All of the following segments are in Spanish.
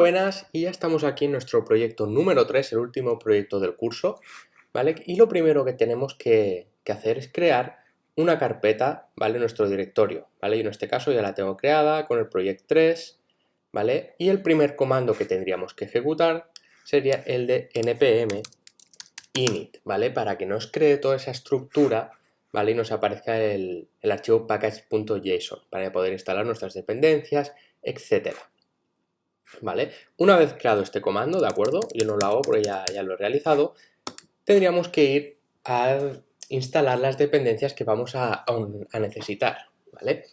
Buenas, y ya estamos aquí en nuestro proyecto número 3, el último proyecto del curso, ¿vale? Y lo primero que tenemos que hacer es crear una carpeta, ¿vale? En nuestro directorio, ¿vale? Yo en este caso ya la tengo creada con el proyecto 3, ¿vale? Y el primer comando que tendríamos que ejecutar sería el de npm init, ¿vale? Para que nos cree toda esa estructura, ¿vale? Y nos aparezca el archivo package.json para poder instalar nuestras dependencias, etcétera. ¿Vale? Una vez creado este comando, ¿de acuerdo? Yo no lo hago porque ya lo he realizado. Tendríamos que ir a instalar las dependencias que vamos a necesitar, ¿vale?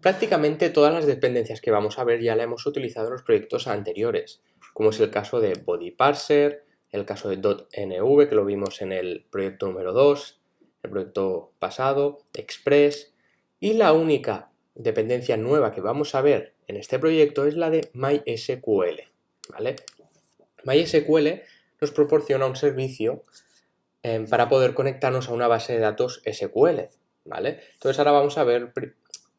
Prácticamente todas las dependencias que vamos a ver ya las hemos utilizado en los proyectos anteriores, como es el caso de Body Parser, el caso de .nv, que lo vimos en el proyecto número 2, el proyecto pasado, Express, y la única dependencia nueva que vamos a ver en este proyecto es la de MySQL, ¿vale? MySQL nos proporciona un servicio para poder conectarnos a una base de datos SQL, ¿vale? Entonces ahora vamos a ver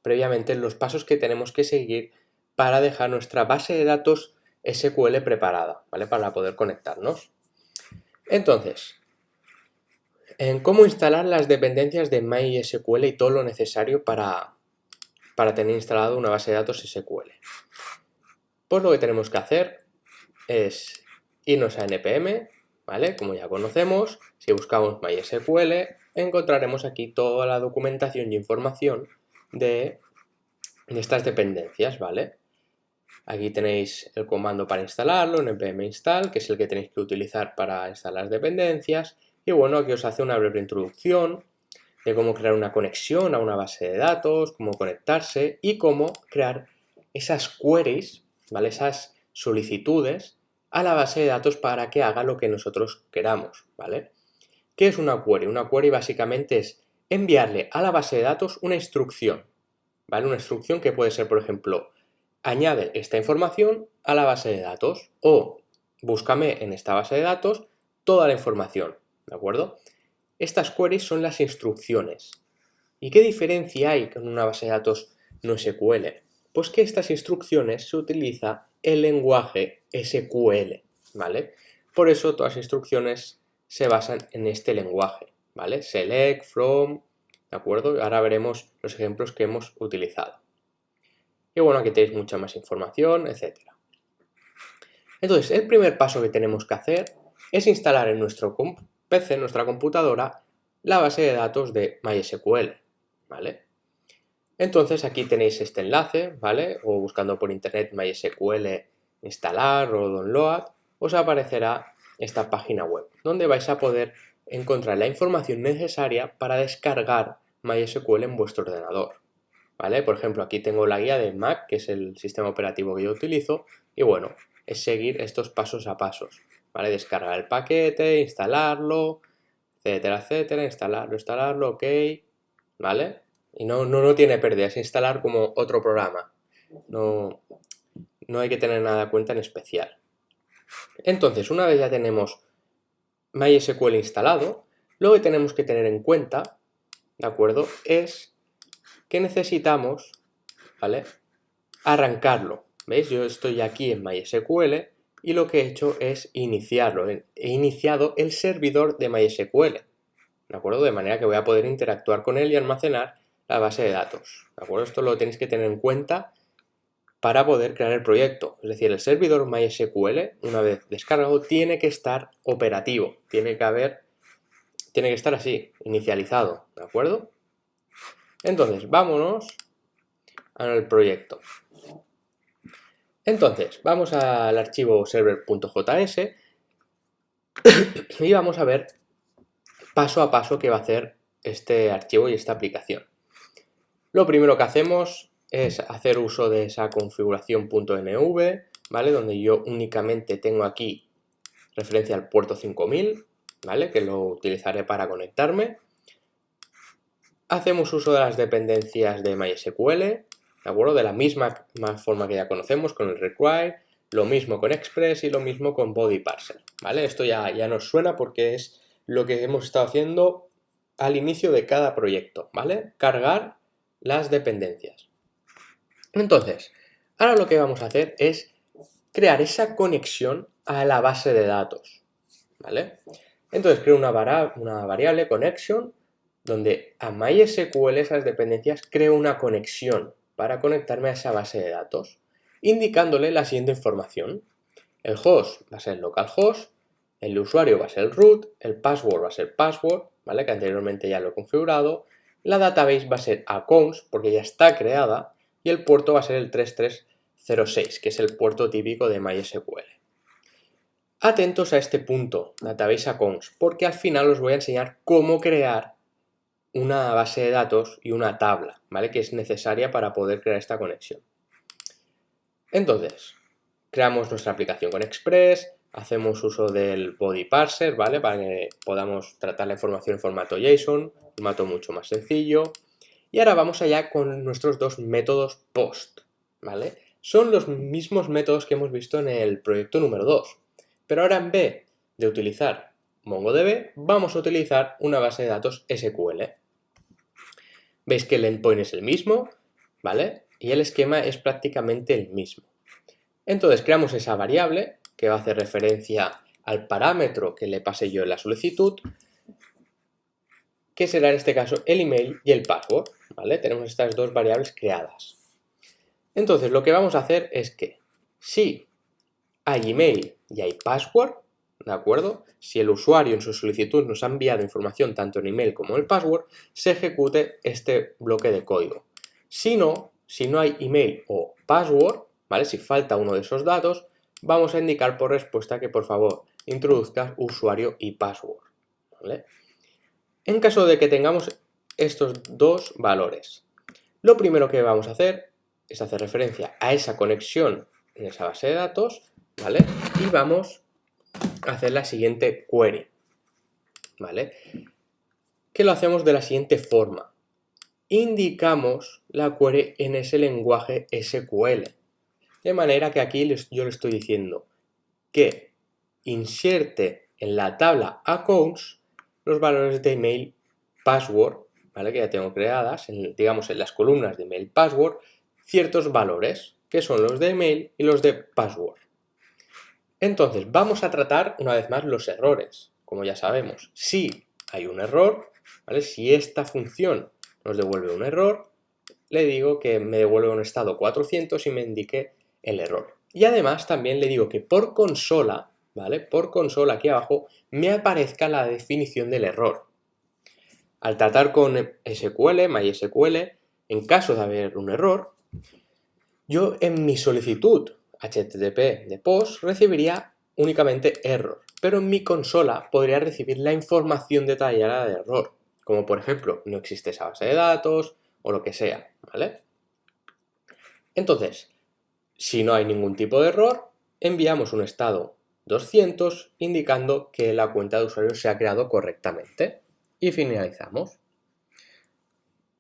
previamente los pasos que tenemos que seguir para dejar nuestra base de datos SQL preparada, ¿vale? Para poder conectarnos. Entonces, en cómo instalar las dependencias de MySQL y todo lo necesario para tener instalado una base de datos SQL. Pues lo que tenemos que hacer es irnos a npm, ¿vale? Como ya conocemos, si buscamos MySQL, encontraremos aquí toda la documentación y información de estas dependencias, ¿vale? Aquí tenéis el comando para instalarlo, npm install, que es el que tenéis que utilizar para instalar las dependencias. Y bueno, aquí os hace una breve introducción de cómo crear una conexión a una base de datos, cómo conectarse y cómo crear esas queries, ¿vale? Esas solicitudes a la base de datos para que haga lo que nosotros queramos, ¿vale? ¿Qué es una query? Una query básicamente es enviarle a la base de datos una instrucción, ¿vale? Una instrucción que puede ser, por ejemplo, añade esta información a la base de datos o búscame en esta base de datos toda la información, ¿de acuerdo? Estas queries son las instrucciones. ¿Y qué diferencia hay con una base de datos no SQL? Pues que estas instrucciones se utiliza el lenguaje SQL, ¿vale? Por eso todas las instrucciones se basan en este lenguaje, ¿vale? Select, from, ¿de acuerdo? Ahora veremos los ejemplos que hemos utilizado. Y bueno, aquí tenéis mucha más información, etc. Entonces, el primer paso que tenemos que hacer es instalar en nuestro PC, en nuestra computadora, la base de datos de MySQL, ¿vale? Entonces aquí tenéis este enlace, ¿vale? O buscando por internet MySQL instalar o download, os aparecerá esta página web, donde vais a poder encontrar la información necesaria para descargar MySQL en vuestro ordenador, ¿vale? Por ejemplo, aquí tengo la guía de Mac, que es el sistema operativo que yo utilizo, y bueno, es seguir estos pasos a pasos, ¿vale? Descargar el paquete, instalarlo, etcétera, etcétera, instalarlo, ok, ¿vale? Y no tiene pérdida, es instalar como otro programa, no hay que tener nada en cuenta en especial. Entonces, una vez ya tenemos MySQL instalado, lo que tenemos que tener en cuenta, ¿de acuerdo? Es que necesitamos, ¿vale? Arrancarlo. ¿Veis? Yo estoy aquí en MySQL y lo que he hecho es iniciarlo. He iniciado el servidor de MySQL, ¿de acuerdo? De manera que voy a poder interactuar con él y almacenar la base de datos, ¿de acuerdo? Esto lo tenéis que tener en cuenta para poder crear el proyecto. Es decir, el servidor MySQL, una vez descargado, tiene que estar operativo, tiene que estar así, inicializado, ¿de acuerdo? Entonces, vámonos al proyecto. Entonces, vamos al archivo server.js y vamos a ver paso a paso qué va a hacer este archivo y esta aplicación. Lo primero que hacemos es hacer uso de esa configuración .nv, ¿vale? Donde yo únicamente tengo aquí referencia al puerto 5000, ¿vale? Que lo utilizaré para conectarme. Hacemos uso de las dependencias de MySQL, ¿de acuerdo? De la misma forma que ya conocemos con el require, lo mismo con Express y lo mismo con Body Parser, ¿vale? Esto ya nos suena porque es lo que hemos estado haciendo al inicio de cada proyecto, ¿vale? Cargar las dependencias. Entonces, ahora lo que vamos a hacer es crear esa conexión a la base de datos, ¿vale? Entonces creo una variable connection, donde a MySQL, esas dependencias, creo una conexión para conectarme a esa base de datos, indicándole la siguiente información. El host va a ser localhost, el usuario va a ser el root, el password va a ser password, ¿vale? Que anteriormente ya lo he configurado, la database va a ser accounts, porque ya está creada, y el puerto va a ser el 3306, que es el puerto típico de MySQL. Atentos a este punto, database accounts, porque al final os voy a enseñar cómo crear una base de datos y una tabla, ¿vale? Que es necesaria para poder crear esta conexión. Entonces, creamos nuestra aplicación con Express, hacemos uso del body parser, ¿vale? Para que podamos tratar la información en formato JSON, formato mucho más sencillo. Y ahora vamos allá con nuestros dos métodos post, ¿vale? Son los mismos métodos que hemos visto en el proyecto número 2, pero ahora en vez de utilizar MongoDB, vamos a utilizar una base de datos SQL. Veis que el endpoint es el mismo, ¿vale? Y el esquema es prácticamente el mismo. Entonces creamos esa variable que va a hacer referencia al parámetro que le pase yo en la solicitud, que será en este caso el email y el password, ¿vale? Tenemos estas dos variables creadas. Entonces lo que vamos a hacer es que si hay email y hay password, ¿de acuerdo? Si el usuario en su solicitud nos ha enviado información tanto en email como en el password, se ejecute este bloque de código. Si no hay email o password, ¿vale? Si falta uno de esos datos, vamos a indicar por respuesta que por favor introduzcas usuario y password, ¿vale? En caso de que tengamos estos dos valores, lo primero que vamos a hacer es hacer referencia a esa conexión en esa base de datos, ¿vale? Y vamos a hacer la siguiente query, ¿vale? Que lo hacemos de la siguiente forma. Indicamos la query en ese lenguaje SQL. De manera que aquí yo le estoy diciendo que inserte en la tabla accounts los valores de email password, ¿vale? Que ya tengo creadas, digamos en las columnas de email password, ciertos valores, que son los de email y los de password. Entonces, vamos a tratar una vez más los errores. Como ya sabemos, si hay un error, ¿vale? Si esta función nos devuelve un error, le digo que me devuelve un estado 400 y me indique el error. Y además también le digo que por consola, ¿vale? Por consola aquí abajo me aparezca la definición del error. Al tratar con SQL, MySQL, en caso de haber un error, yo en mi solicitud HTTP de POST recibiría únicamente error, pero en mi consola podría recibir la información detallada de error, como por ejemplo, no existe esa base de datos o lo que sea, ¿vale? Entonces, si no hay ningún tipo de error, enviamos un estado 200 indicando que la cuenta de usuario se ha creado correctamente y finalizamos.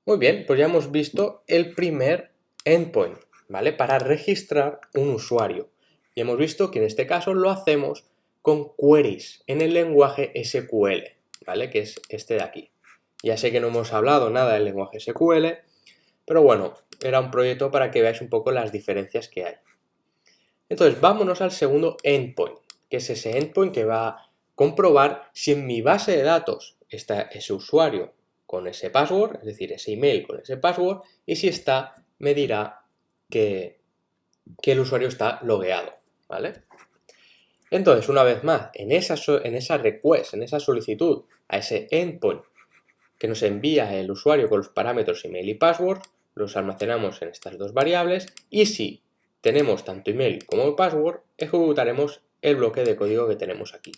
Muy bien, pues ya hemos visto el primer endpoint, ¿vale? Para registrar un usuario. Y hemos visto que en este caso lo hacemos con queries en el lenguaje SQL, ¿vale? Que es este de aquí. Ya sé que no hemos hablado nada del lenguaje SQL, pero bueno, era un proyecto para que veáis un poco las diferencias que hay. Entonces, vámonos al segundo endpoint, que es ese endpoint que va a comprobar si en mi base de datos está ese usuario con ese password, es decir, ese email con ese password, y si está, me dirá que el usuario está logueado, ¿vale? Entonces, una vez más, en esa request, en esa solicitud a ese endpoint que nos envía el usuario con los parámetros email y password, los almacenamos en estas dos variables y si tenemos tanto email como password, ejecutaremos el bloque de código que tenemos aquí.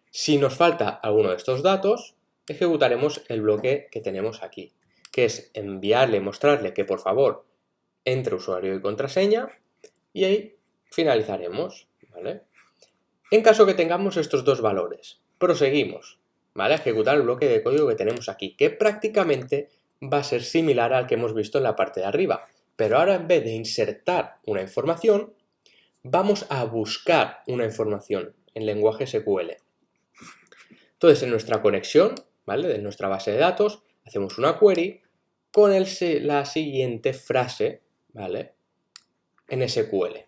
Si nos falta alguno de estos datos, ejecutaremos el bloque que tenemos aquí, que es enviarle, mostrarle que por favor entre usuario y contraseña y ahí finalizaremos, ¿vale? En caso que tengamos estos dos valores, proseguimos, ¿vale? A ejecutar el bloque de código que tenemos aquí, que prácticamente va a ser similar al que hemos visto en la parte de arriba, pero ahora en vez de insertar una información, vamos a buscar una información en lenguaje SQL. Entonces, en nuestra conexión, ¿vale? De nuestra base de datos, hacemos una query con la siguiente frase, ¿vale? En SQL,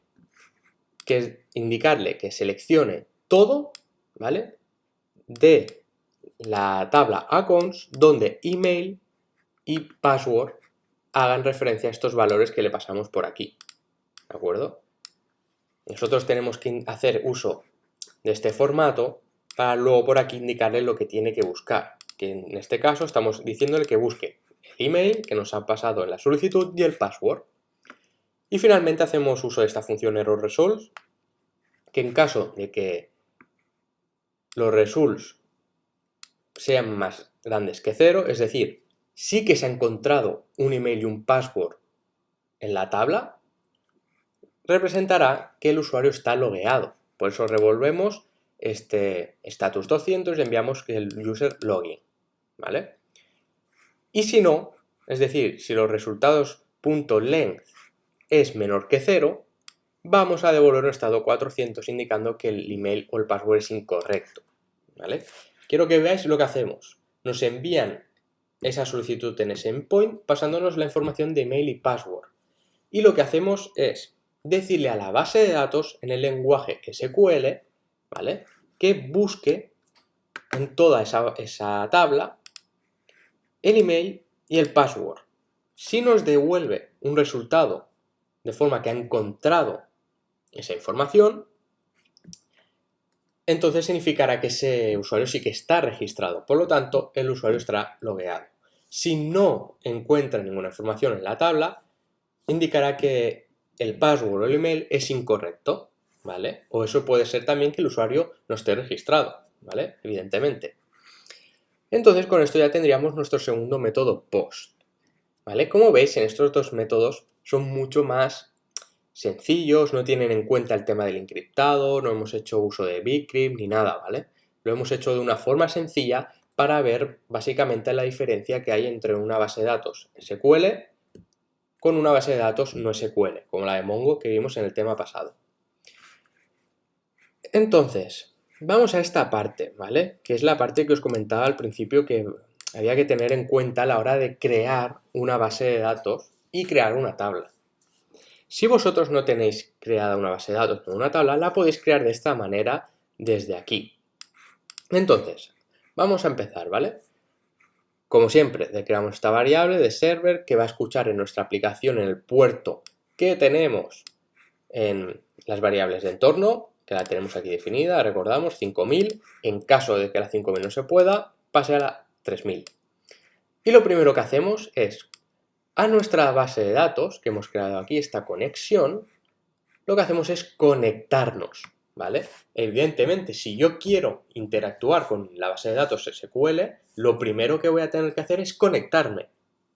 que indicarle que seleccione todo, ¿vale?, de la tabla accounts donde email y password hagan referencia a estos valores que le pasamos por aquí, ¿de acuerdo? Nosotros tenemos que hacer uso de este formato para luego por aquí indicarle lo que tiene que buscar, que en este caso estamos diciéndole que busque el email que nos ha pasado en la solicitud y el password. Y finalmente hacemos uso de esta función error_results, que en caso de que los results sean más grandes que 0, es decir, sí que se ha encontrado un email y un password en la tabla, representará que el usuario está logueado. Por eso revolvemos este status 200 y enviamos el user login, ¿vale? Y si no, es decir, si los resultados .length es menor que 0, vamos a devolver un estado 400 indicando que el email o el password es incorrecto, ¿vale? Quiero que veáis lo que hacemos. Nos envían esa solicitud en ese endpoint pasándonos la información de email y password. Y lo que hacemos es decirle a la base de datos en el lenguaje SQL, ¿vale?, que busque en toda esa tabla el email y el password. Si nos devuelve un resultado de forma que ha encontrado esa información, entonces significará que ese usuario sí que está registrado, por lo tanto el usuario estará logueado. Si no encuentra ninguna información en la tabla, indicará que el password o el email es incorrecto, ¿vale? O eso puede ser también que el usuario no esté registrado, ¿vale? Evidentemente. Entonces con esto ya tendríamos nuestro segundo método POST, ¿vale? Como veis, en estos dos métodos son mucho más sencillos, no tienen en cuenta el tema del encriptado, no hemos hecho uso de bcrypt ni nada, ¿vale? Lo hemos hecho de una forma sencilla para ver básicamente la diferencia que hay entre una base de datos SQL con una base de datos no SQL, como la de Mongo que vimos en el tema pasado. Entonces, vamos a esta parte, ¿vale? Que es la parte que os comentaba al principio que había que tener en cuenta a la hora de crear una base de datos y crear una tabla. Si vosotros no tenéis creada una base de datos con una tabla, la podéis crear de esta manera desde aquí. Entonces, vamos a empezar, ¿vale? Como siempre, creamos esta variable de server que va a escuchar en nuestra aplicación en el puerto que tenemos en las variables de entorno, que la tenemos aquí definida, recordamos, 5000. En caso de que la 5000 no se pueda, pase a la 3000. Y lo primero que hacemos es, a nuestra base de datos que hemos creado aquí, esta conexión, lo que hacemos es conectarnos, ¿vale? Evidentemente, si yo quiero interactuar con la base de datos SQL, lo primero que voy a tener que hacer es conectarme,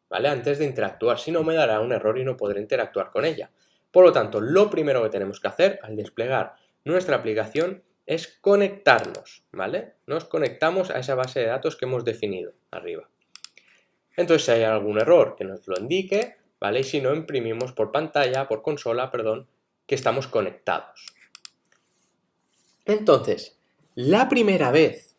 ¿vale?, antes de interactuar, si no me dará un error y no podré interactuar con ella. Por lo tanto, lo primero que tenemos que hacer al desplegar nuestra aplicación es conectarnos, ¿vale? Nos conectamos a esa base de datos que hemos definido arriba. Entonces, si hay algún error, que nos lo indique, ¿vale? Y si no, imprimimos por pantalla, por consola, perdón, que estamos conectados. Entonces, la primera vez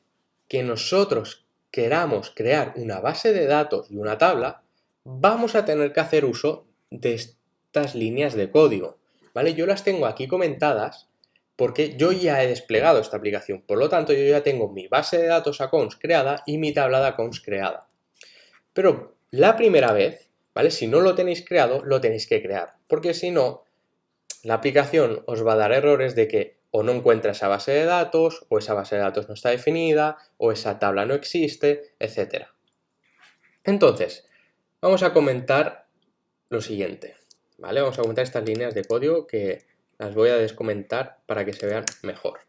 que nosotros queramos crear una base de datos y una tabla, vamos a tener que hacer uso de estas líneas de código, ¿vale? Yo las tengo aquí comentadas porque yo ya he desplegado esta aplicación, por lo tanto yo ya tengo mi base de datos accounts creada y mi tabla de accounts creada. Pero la primera vez, ¿vale?, si no lo tenéis creado, lo tenéis que crear, porque si no, la aplicación os va a dar errores de que o no encuentra esa base de datos, o esa base de datos no está definida, o esa tabla no existe, etc. Entonces, vamos a comentar lo siguiente, ¿vale? Vamos a comentar estas líneas de código que las voy a descomentar para que se vean mejor,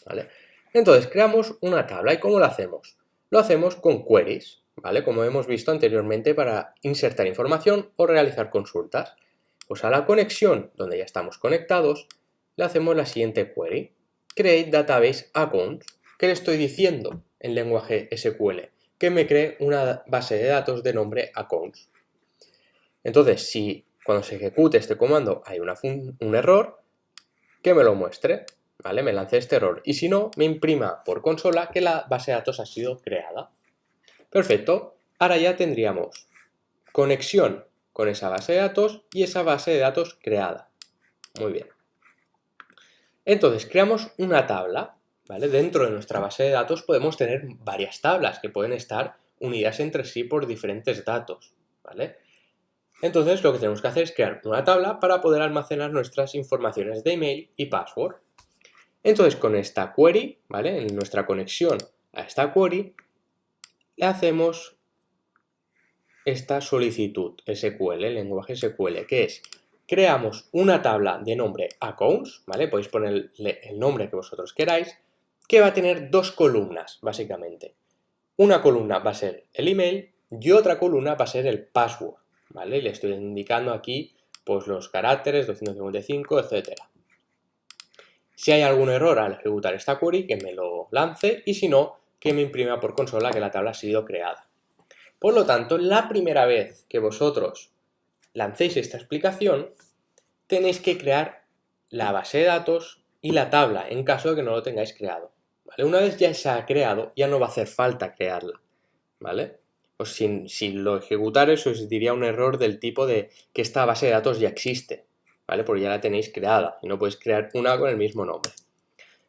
¿vale? Entonces, creamos una tabla. ¿Y cómo lo hacemos? Lo hacemos con queries, ¿vale? Como hemos visto anteriormente para insertar información o realizar consultas. Pues a la conexión, donde ya estamos conectados, le hacemos la siguiente query. Create database accounts. ¿Qué le estoy diciendo en lenguaje SQL? Que me cree una base de datos de nombre accounts. Entonces, si cuando se ejecute este comando hay un error, que me lo muestre, ¿vale? Me lance este error. Y si no, me imprima por consola que la base de datos ha sido creada. Perfecto. Ahora ya tendríamos conexión con esa base de datos y esa base de datos creada. Muy bien. Entonces, creamos una tabla, ¿vale? Dentro de nuestra base de datos podemos tener varias tablas que pueden estar unidas entre sí por diferentes datos, ¿vale? Entonces, lo que tenemos que hacer es crear una tabla para poder almacenar nuestras informaciones de email y password. Entonces, con esta query, ¿vale? En nuestra conexión a esta query, le hacemos esta solicitud SQL, el lenguaje SQL, que es, creamos una tabla de nombre accounts, ¿vale? Podéis ponerle el nombre que vosotros queráis, que va a tener dos columnas, básicamente. Una columna va a ser el email y otra columna va a ser el password, ¿vale? Le estoy indicando aquí, pues, los caracteres, 255, etcétera. Si hay algún error al ejecutar esta query, que me lo lance, y si no, que me imprima por consola que la tabla ha sido creada. Por lo tanto, la primera vez que vosotros lancéis esta explicación, tenéis que crear la base de datos y la tabla, en caso de que no lo tengáis creado, ¿vale? Una vez ya se ha creado, ya no va a hacer falta crearla, ¿vale? Pues si lo ejecutarais os diría un error del tipo de que esta base de datos ya existe, ¿vale? Porque ya la tenéis creada y no podéis crear una con el mismo nombre.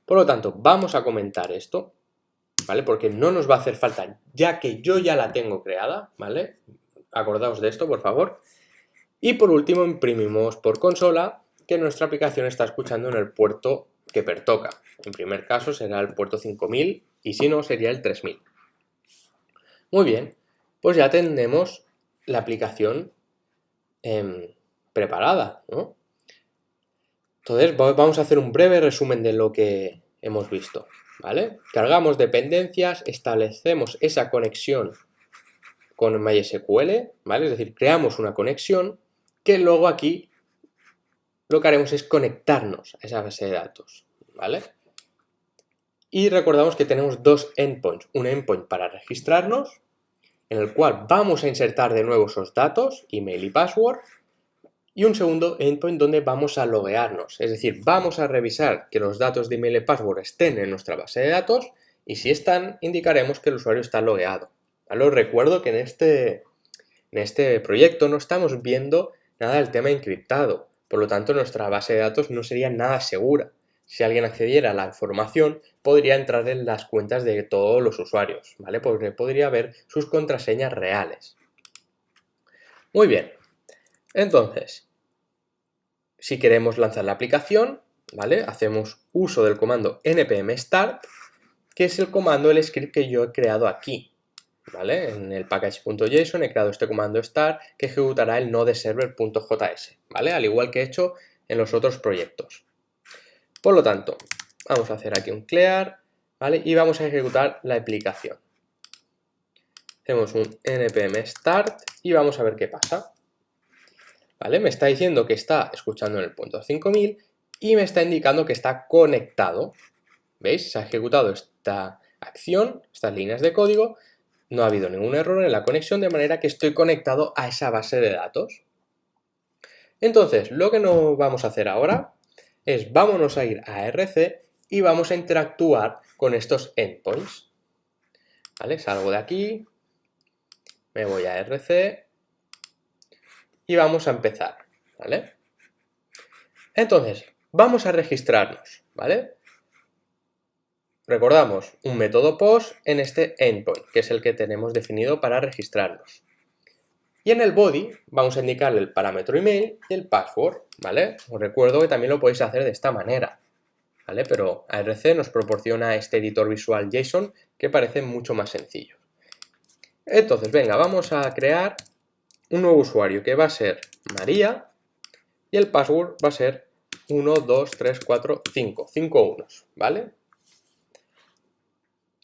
Por lo tanto, vamos a comentar esto, ¿vale? Porque no nos va a hacer falta, ya que yo ya la tengo creada, ¿vale? Acordaos de esto, por favor. Y por último, imprimimos por consola que nuestra aplicación está escuchando en el puerto que pertoca. En primer caso será el puerto 5000 y si no sería el 3000. Muy bien, pues ya tenemos la aplicación preparada, ¿no? Entonces vamos a hacer un breve resumen de lo que hemos visto, ¿vale? Cargamos dependencias, establecemos esa conexión con MySQL, ¿vale? Es decir, creamos una conexión que luego aquí lo que haremos es conectarnos a esa base de datos, ¿vale? Y recordamos que tenemos dos endpoints, un endpoint para registrarnos, en el cual vamos a insertar de nuevo esos datos, email y password, y un segundo endpoint donde vamos a loguearnos, es decir, vamos a revisar que los datos de email y password estén en nuestra base de datos y si están, indicaremos que el usuario está logueado. ¿Vale? Os recuerdo que en este proyecto no estamos viendo nada del tema encriptado, por lo tanto nuestra base de datos no sería nada segura. Si alguien accediera a la información, podría entrar en las cuentas de todos los usuarios, ¿vale? Porque podría ver sus contraseñas reales. Muy bien, entonces, si queremos lanzar la aplicación, ¿vale? Hacemos uso del comando npm start, que es el comando, el script que yo he creado aquí, ¿vale? En el package.json he creado este comando start que ejecutará el nodeserver.js, ¿vale? Al igual que he hecho en los otros proyectos. Por lo tanto, vamos a hacer aquí un clear, ¿vale? Y vamos a ejecutar la aplicación. Hacemos un npm start y vamos a ver qué pasa. ¿Vale? Me está diciendo que está escuchando en el puerto 5000 y me está indicando que está conectado. ¿Veis? Se ha ejecutado esta acción, estas líneas de código. No ha habido ningún error en la conexión, de manera que estoy conectado a esa base de datos. Entonces, lo que no vamos a hacer ahora es vámonos a ir a RC y vamos a interactuar con estos endpoints. ¿Vale? Salgo de aquí, me voy a RC y vamos a empezar, ¿vale? Entonces, vamos a registrarnos, ¿vale? Recordamos un método post en este endpoint, que es el que tenemos definido para registrarnos. Y en el body vamos a indicarle el parámetro email y el password, ¿vale? Os recuerdo que también lo podéis hacer de esta manera, ¿vale? Pero ARC nos proporciona este editor visual JSON que parece mucho más sencillo. Entonces, venga, vamos a crear un nuevo usuario que va a ser María y el password va a ser 1, 2, 3, 4, 5, 5 unos, ¿vale?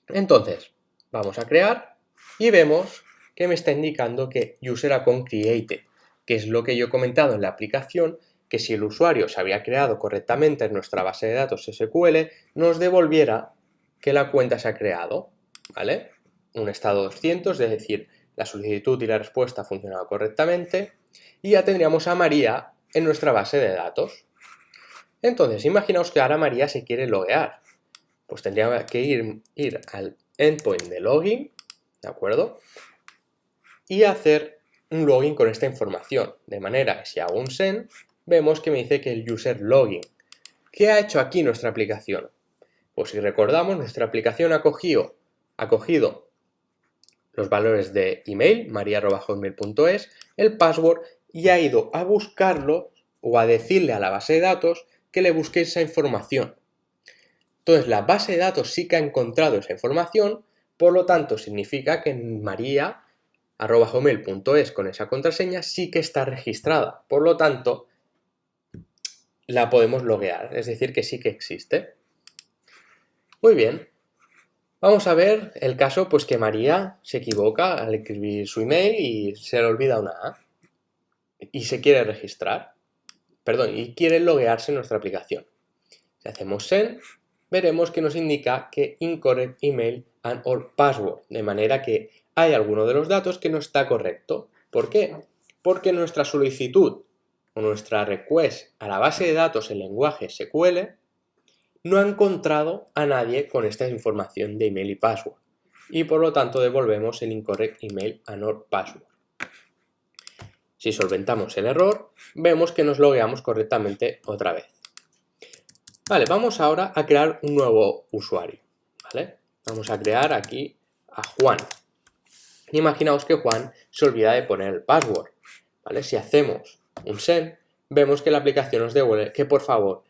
Entonces, vamos a crear y vemos que me está indicando que user account created, que es lo que yo he comentado en la aplicación, que si el usuario se había creado correctamente en nuestra base de datos SQL, nos devolviera que la cuenta se ha creado, ¿vale? Un estado 200, es decir, la solicitud y la respuesta han funcionado correctamente y ya tendríamos a María en nuestra base de datos. Entonces, imaginaos que ahora María se quiere loguear. Pues tendría que ir al endpoint de login, ¿de acuerdo? Y hacer un login con esta información. De manera que si hago un send, vemos que me dice que el user login. ¿Qué ha hecho aquí nuestra aplicación? Pues si recordamos, nuestra aplicación ha cogido los valores de email, maria@hotmail.es, el password, y ha ido a buscarlo o a decirle a la base de datos que le busque esa información. Entonces la base de datos sí que ha encontrado esa información, por lo tanto significa que maria@hotmail.es con esa contraseña sí que está registrada. Por lo tanto, la podemos loguear, es decir, que sí que existe. Muy bien. Vamos a ver el caso pues que María se equivoca al escribir su email y se le olvida una A y se quiere registrar, y quiere loguearse en nuestra aplicación. Si hacemos send, veremos que nos indica que incorrect email and or password, de manera que hay alguno de los datos que no está correcto. ¿Por qué? Porque nuestra solicitud o nuestra request a la base de datos en lenguaje SQL no ha encontrado a nadie con esta información de email y password, y por lo tanto devolvemos el incorrect email and or password. Si solventamos el error, vemos que nos logueamos correctamente otra vez. Vale, vamos ahora a crear un nuevo usuario, ¿vale? Vamos a crear aquí a Juan. Imaginaos que Juan se olvida de poner el password, ¿vale? Si hacemos un send, vemos que la aplicación nos devuelve que por favor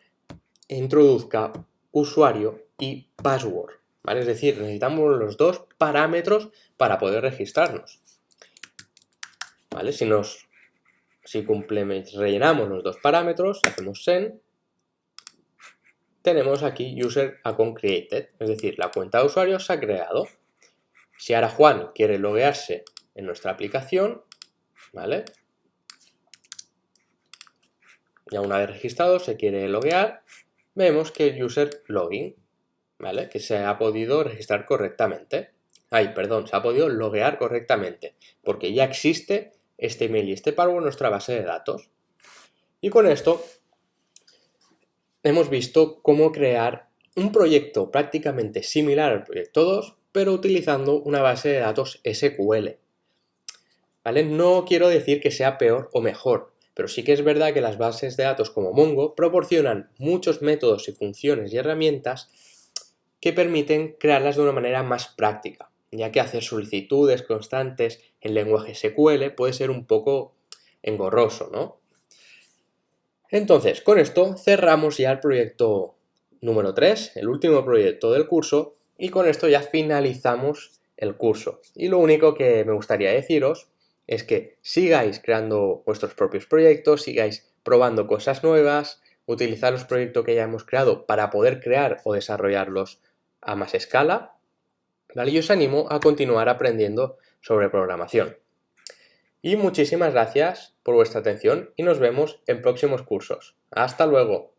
introduzca usuario y password, ¿vale? Es decir, necesitamos los dos parámetros para poder registrarnos, ¿vale? Si rellenamos los dos parámetros, hacemos send, tenemos aquí user account created, es decir, la cuenta de usuario se ha creado. Si ahora Juan quiere loguearse en nuestra aplicación, ¿vale? Ya una vez registrado se quiere loguear, vemos que el user login, ¿vale? Que se ha podido registrar correctamente. Se ha podido loguear correctamente, porque ya existe este email y este password en nuestra base de datos. Y con esto hemos visto cómo crear un proyecto prácticamente similar al proyecto 2, pero utilizando una base de datos SQL. ¿Vale? No quiero decir que sea peor o mejor, pero sí que es verdad que las bases de datos como Mongo proporcionan muchos métodos y funciones y herramientas que permiten crearlas de una manera más práctica, ya que hacer solicitudes constantes en lenguaje SQL puede ser un poco engorroso, ¿no? Entonces, con esto cerramos ya el proyecto número 3, el último proyecto del curso, y con esto ya finalizamos el curso. Y lo único que me gustaría deciros es que sigáis creando vuestros propios proyectos, sigáis probando cosas nuevas, utilizar los proyectos que ya hemos creado para poder crear o desarrollarlos a más escala, ¿vale? Y os animo a continuar aprendiendo sobre programación. Y muchísimas gracias por vuestra atención y nos vemos en próximos cursos. ¡Hasta luego!